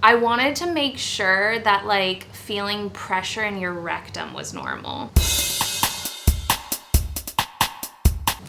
I wanted to make sure that like feeling pressure in your rectum was normal.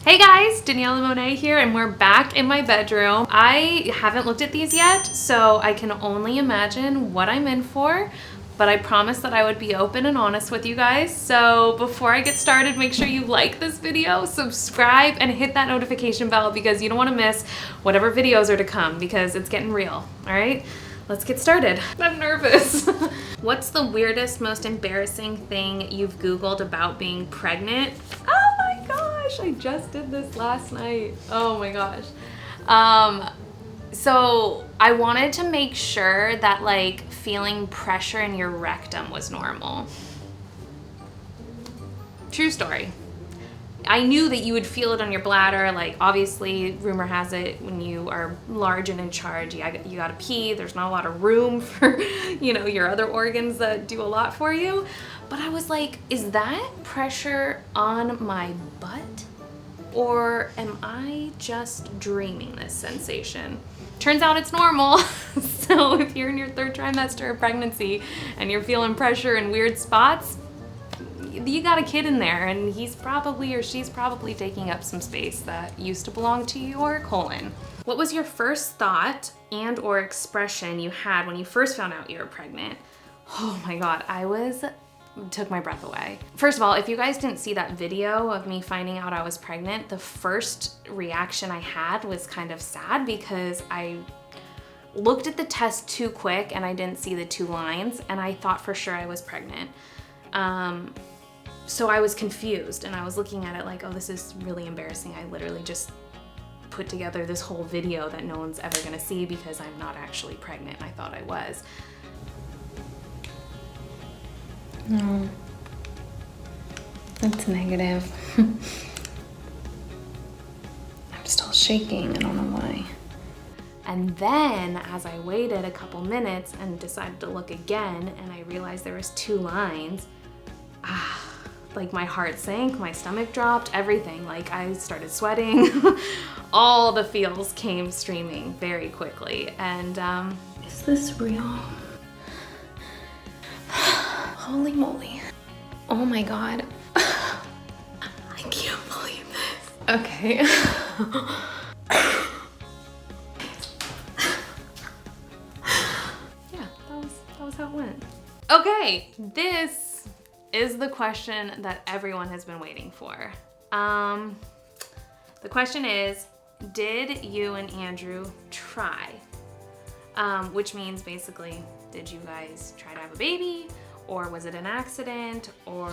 Hey guys, Daniella Monet here, and we're back in my bedroom. I haven't looked at these yet, so I can only imagine what I'm in for, but I promised that I would be open and honest with you guys. So before I get started, make sure you like this video, subscribe, and hit that notification bell because you don't want to miss whatever videos are to come because it's getting real, all right? Let's get started. I'm nervous. What's the weirdest, most embarrassing thing you've Googled about being pregnant? Oh my gosh, I just did this last night. Oh my gosh. So I wanted to make sure that like feeling pressure in your rectum was normal. True story. I knew that you would feel it on your bladder. Like obviously, rumor has it when you are large and in charge, you gotta pee. There's not a lot of room for, you know, your other organs that do a lot for you. But I was like, is that pressure on my butt? Or am I just dreaming this sensation? Turns out it's normal. So if you're in your 3rd trimester of pregnancy and you're feeling pressure in weird spots, you got a kid in there and he's probably or she's probably taking up some space that used to belong to your colon. What was your first thought and or expression you had when you first found out you were pregnant? Oh my God, took my breath away. First of all, if you guys didn't see that video of me finding out I was pregnant, the first reaction I had was kind of sad because I looked at the test too quick and I didn't see the 2 lines and I thought for sure I was pregnant. So I was confused and I was looking at it like, oh, this is really embarrassing. I literally just put together this whole video that no one's ever gonna see because I'm not actually pregnant. I thought I was. No, that's negative. I'm still shaking, I don't know why. And then as I waited a couple minutes and decided to look again and I realized there was 2 lines, like my heart sank, my stomach dropped, everything. Like I started sweating. All the feels came streaming very quickly. And is this real? Holy moly. Oh my God. I can't believe this. Okay. Yeah, that was how it went. Okay, this is the question that everyone has been waiting for. The question is, did you and Andrew try? Which means basically, did you guys try to have a baby? Or was it an accident? Or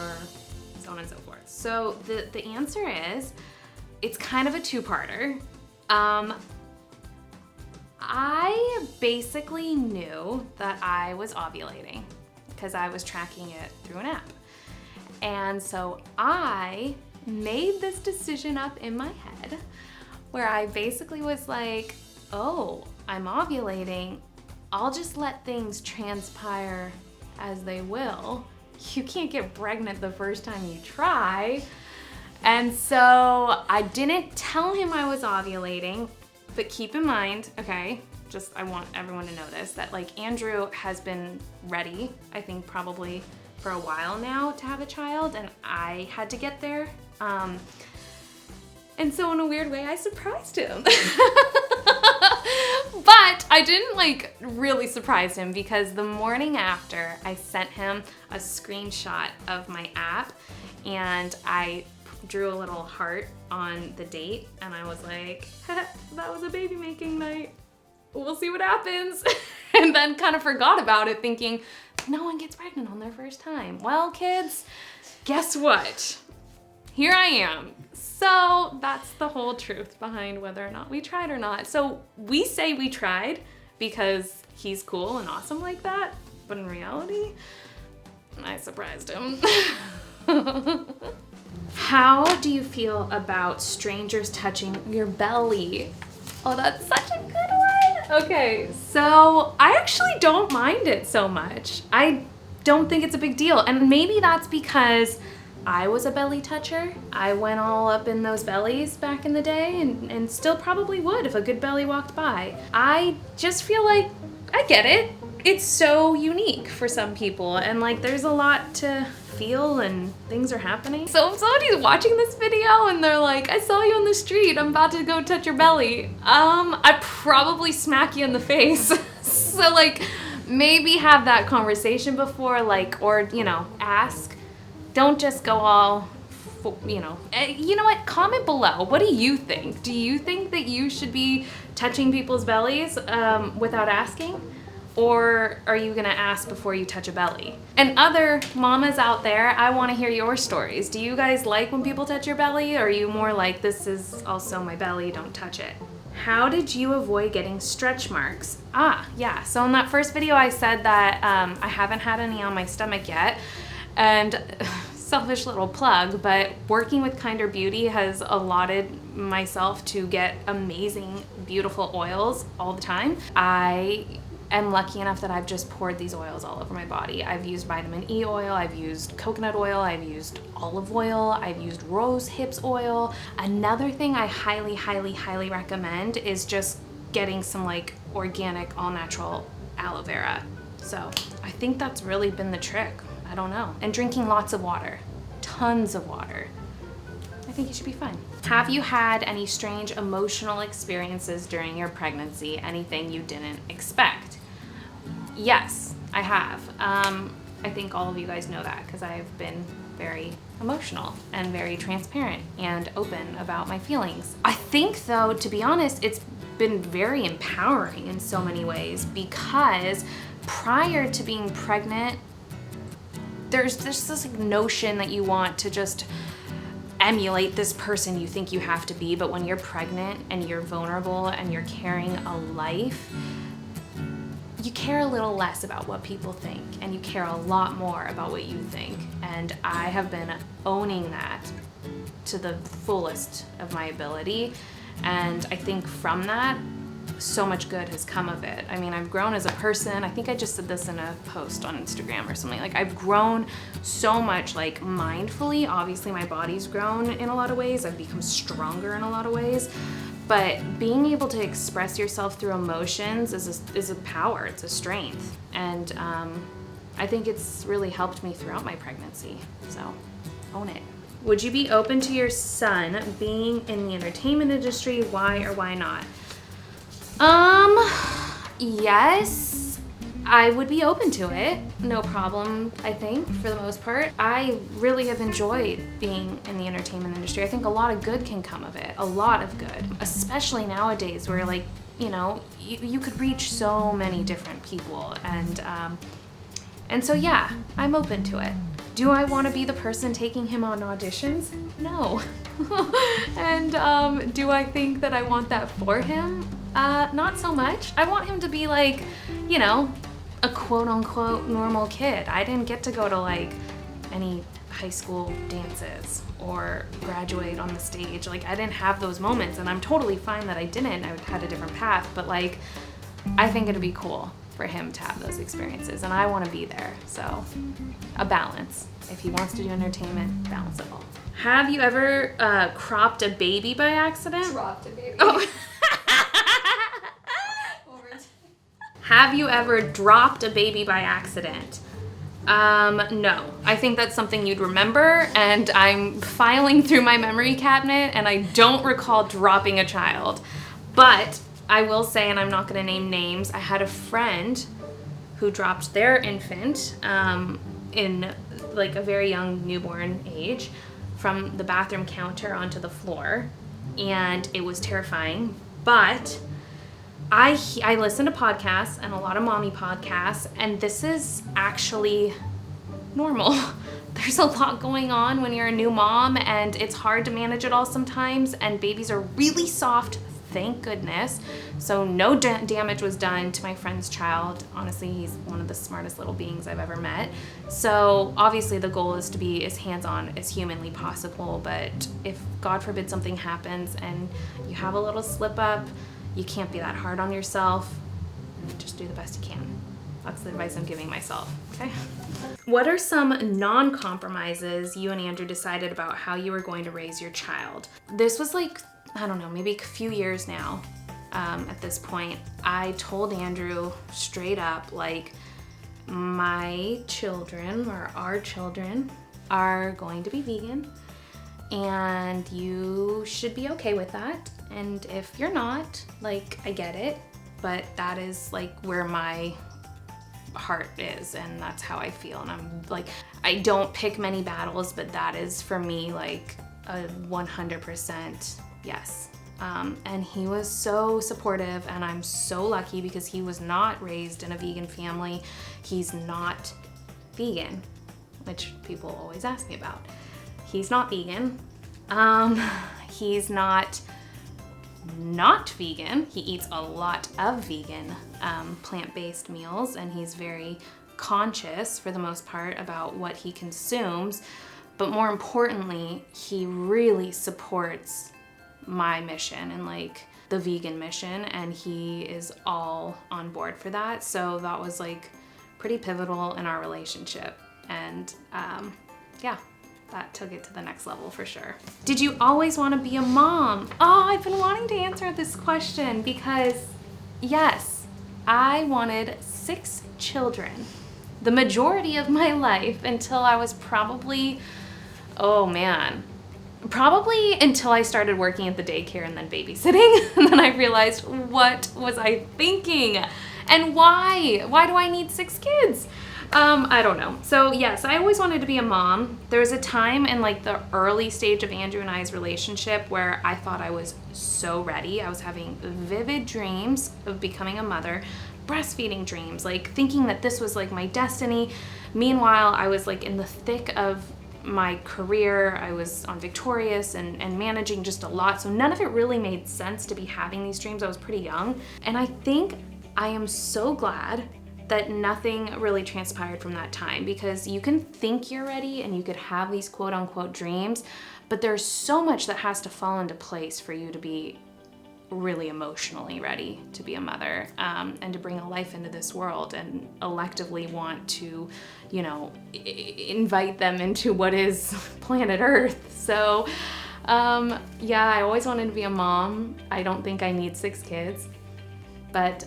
so on and so forth. So the answer is, it's kind of a 2-parter. I basically knew that I was ovulating because I was tracking it through an app. And so I made this decision up in my head where I basically was like, oh, I'm ovulating. I'll just let things transpire as they will. You can't get pregnant the first time you try. And so I didn't tell him I was ovulating, but keep in mind, okay, I want everyone to know this, that like Andrew has been ready, I think probably for a while now to have a child, and I had to get there. And so in a weird way, I surprised him. But I didn't like really surprise him because the morning after I sent him a screenshot of my app and I drew a little heart on the date and I was like, that was a baby making night. We'll see what happens. And then kind of forgot about it thinking, no one gets pregnant on their first time. Well, kids, guess what? Here I am. So that's the whole truth behind whether or not we tried or not. So we say we tried because he's cool and awesome like that, but in reality, I surprised him. How do you feel about strangers touching your belly? Oh, that's such a good one. Okay, so I actually don't mind it so much. I don't think it's a big deal. And maybe that's because I was a belly toucher. I went all up in those bellies back in the day and still probably would if a good belly walked by. I just feel like I get it. it's so unique for some people, and like there's a lot to feel and things are happening. So if somebody's watching this video and they're like, I saw you on the street, I'm about to go touch your belly, I'd probably smack you in the face. So like maybe have that conversation before, like, or you know, ask. Don't just go all, you know what, comment below. What do you think? Do you think that you should be touching people's bellies without asking? Or are you gonna ask before you touch a belly? And other mamas out there, I wanna hear your stories. Do you guys like when people touch your belly? Or are you more like, this is also my belly, don't touch it? How did you avoid getting stretch marks? Yeah, so in that first video I said that I haven't had any on my stomach yet. And selfish little plug, but working with Kinder Beauty has allotted myself to get amazing, beautiful oils all the time. I am lucky enough that I've just poured these oils all over my body. I've used vitamin E oil, I've used coconut oil, I've used olive oil, I've used rose hips oil. Another thing I highly, highly, highly recommend is just getting some like organic, all natural aloe vera. So I think that's really been the trick. I don't know. And drinking lots of water, tons of water. I think you should be fine. Have you had any strange emotional experiences during your pregnancy? Anything you didn't expect? Yes, I have. I think all of you guys know that because I've been very emotional and very transparent and open about my feelings. I think though, to be honest, it's been very empowering in so many ways because prior to being pregnant, there's this like notion that you want to just emulate this person you think you have to be, but when you're pregnant and you're vulnerable and you're carrying a life, you care a little less about what people think and you care a lot more about what you think. And I have been owning that to the fullest of my ability. And I think from that, so much good has come of it. I mean, I've grown as a person. I think I just said this in a post on Instagram or something. Like, I've grown so much, like, mindfully. Obviously, my body's grown in a lot of ways. I've become stronger in a lot of ways. But being able to express yourself through emotions is a power. It's a strength. And I think it's really helped me throughout my pregnancy. So, own it. Would you be open to your son being in the entertainment industry? Why or why not? Yes, I would be open to it. No problem, I think, for the most part. I really have enjoyed being in the entertainment industry. I think a lot of good can come of it, a lot of good, especially nowadays where, like, you know, you could reach so many different people. And so, yeah, I'm open to it. Do I want to be the person taking him on auditions? No. And do I think that I want that for him? Not so much. I want him to be like, you know, a quote-unquote normal kid. I didn't get to go to like any high school dances or graduate on the stage. Like, I didn't have those moments, and I'm totally fine that I didn't. I had a different path, but like, I think it'd be cool for him to have those experiences, and I want to be there. So, a balance. If he wants to do entertainment, balance it all. Have you ever cropped a baby by accident? Dropped a baby. Oh. Have you ever dropped a baby by accident? No. I think that's something you'd remember, and I'm filing through my memory cabinet, and I don't recall dropping a child. But I will say, and I'm not gonna name names, I had a friend who dropped their infant in like a very young newborn age from the bathroom counter onto the floor, and it was terrifying. But I listen to podcasts and a lot of mommy podcasts, and this is actually normal. There's a lot going on when you're a new mom, and it's hard to manage it all sometimes, and babies are really soft, thank goodness. So no damage was done to my friend's child. Honestly, he's one of the smartest little beings I've ever met. So obviously the goal is to be as hands-on as humanly possible, but if God forbid something happens and you have a little slip up, you can't be that hard on yourself. Just do the best you can. That's the advice I'm giving myself, okay? What are some non-compromises you and Andrew decided about how you were going to raise your child? This was like, I don't know, maybe a few years now. at this point. I told Andrew straight up, like, my children, or our children, are going to be vegan, and you should be okay with that. And if you're not, like, I get it, but that is like where my heart is, and that's how I feel. And I'm like, I don't pick many battles, but that is for me like a 100% yes. And he was so supportive, and I'm so lucky because he was not raised in a vegan family. He's not vegan, which people always ask me about. He's not vegan. He's not vegan. He eats a lot of vegan plant-based meals, and he's very conscious for the most part about what he consumes. But more importantly, he really supports my mission and like the vegan mission, and he is all on board for that. So that was like pretty pivotal in our relationship, and yeah, that took it to the next level for sure. Did you always want to be a mom? Oh, I've been wanting to answer this question because yes, I wanted 6 children the majority of my life until I was probably, oh man, probably until I started working at the daycare and then babysitting. And then I realized, what was I thinking? And why? Why do I need 6 kids? I don't know. So yes, I always wanted to be a mom. There was a time in like the early stage of Andrew and I's relationship where I thought I was so ready. I was having vivid dreams of becoming a mother, breastfeeding dreams, like thinking that this was like my destiny. Meanwhile, I was like in the thick of my career. I was on Victorious and managing just a lot. So none of it really made sense to be having these dreams. I was pretty young. And I think I am so glad that nothing really transpired from that time, because you can think you're ready and you could have these quote unquote dreams, but there's so much that has to fall into place for you to be really emotionally ready to be a mother, and to bring a life into this world and electively want to, you know, invite them into what is planet Earth. So yeah, I always wanted to be a mom. I don't think I need 6 kids. But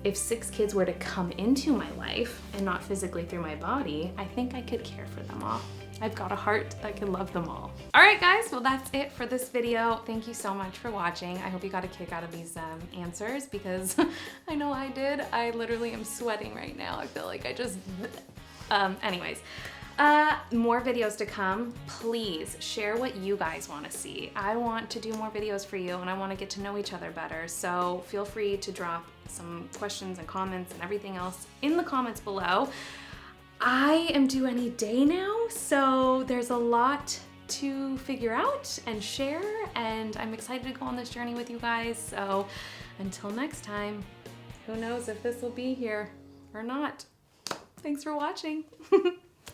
if 6 kids were to come into my life and not physically through my body, I think I could care for them all. I've got a heart that can love them all. All right, guys, well, that's it for this video. Thank you so much for watching. I hope you got a kick out of these answers, because I know I did. I literally am sweating right now. I feel like I just, anyways. More videos to come. Please share what you guys want to see. I want to do more videos for you, and I want to get to know each other better. So feel free to drop some questions and comments and everything else in the comments below. I am due any day now, so there's a lot to figure out and share, and I'm excited to go on this journey with you guys. So until next time, who knows if this will be here or not. Thanks for watching.